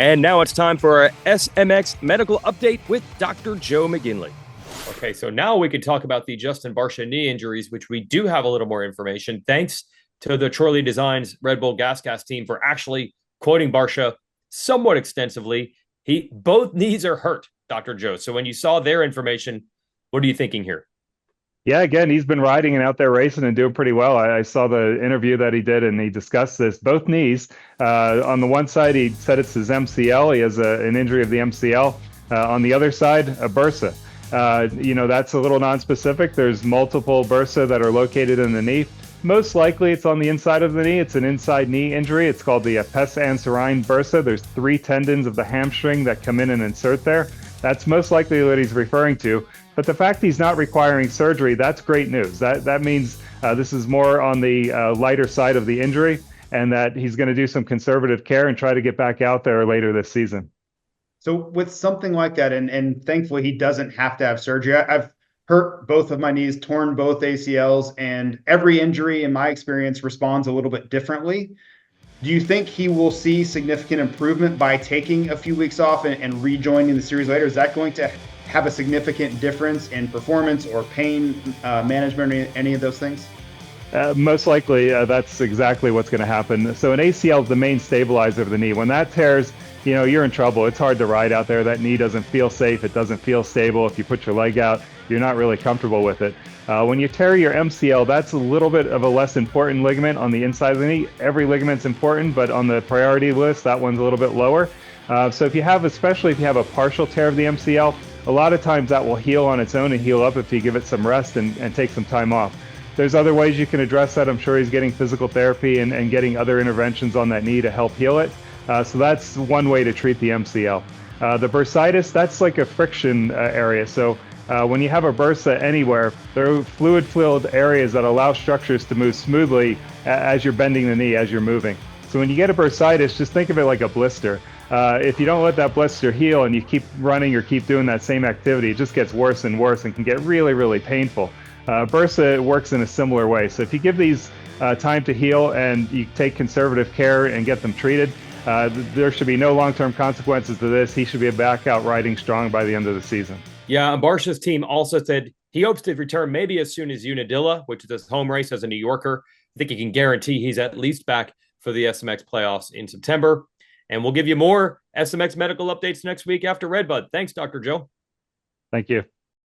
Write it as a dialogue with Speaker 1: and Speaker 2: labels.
Speaker 1: And now it's time for our SMX medical update with Dr. Joe McGinley. Okay, so now we could talk about the Justin Barcia knee injuries, which we do have a little more information. Thanks to the Chorley Designs Red Bull Gas team for actually quoting Barcia somewhat extensively. Both knees are hurt, Dr. Joe. So when you saw their information, what are you thinking here?
Speaker 2: Yeah, again, he's been riding and out there racing and doing pretty well. I saw the interview that he did, and he discussed this. Both knees. On the one side, he said it's his MCL. He has an injury of the MCL. On the other side, a bursa. That's a little non-specific. There's multiple bursa that are located in the knee. Most likely, it's on the inside of the knee. It's an inside knee injury. It's called the pes anserine bursa. There's 3 tendons of the hamstring that come in and insert there. That's most likely what he's referring to. But the fact he's not requiring surgery, that's great news. That means this is more on the lighter side of the injury, and that he's going to do some conservative care and try to get back out there later this season.
Speaker 3: So with something like that, and thankfully he doesn't have to have surgery. I've hurt both of my knees, torn both ACLs, and every injury in my experience responds a little bit differently. Do you think he will see significant improvement by taking a few weeks off and rejoining the series later? Is that going to have a significant difference in performance or pain management or any of those things?
Speaker 2: Most likely, that's exactly what's going to happen. So an ACL is the main stabilizer of the knee. When that tears, you're in trouble. It's hard to ride out there. That knee doesn't feel safe. It doesn't feel stable. If you put your leg out, you're not really comfortable with it. When you tear your MCL, that's a little bit of a less important ligament on the inside of the knee. Every ligament's important, but on the priority list, that one's a little bit lower. So especially if you have a partial tear of the MCL, a lot of times that will heal on its own and heal up if you give it some rest and take some time off. There's other ways you can address that. I'm sure he's getting physical therapy and getting other interventions on that knee to help heal it. So that's one way to treat the MCL. The bursitis, that's like a friction area. So when you have a bursa anywhere, there are fluid-filled areas that allow structures to move smoothly as you're bending the knee, as you're moving. So when you get a bursitis, just think of it like a blister. If you don't let that blister heal and you keep running or keep doing that same activity, it just gets worse and worse and can get really, really painful. Bursa works in a similar way. So if you give these time to heal and you take conservative care and get them treated, there should be no long-term consequences to this. He should be back out riding strong by the end of the season.
Speaker 1: Yeah, and Barcia's team also said he hopes to return maybe as soon as Unadilla, which is his home race as a New Yorker. I think he can guarantee he's at least back for the SMX playoffs in September. And we'll give you more SMX medical updates next week after Redbud. Thanks, Dr. Joe.
Speaker 2: Thank you.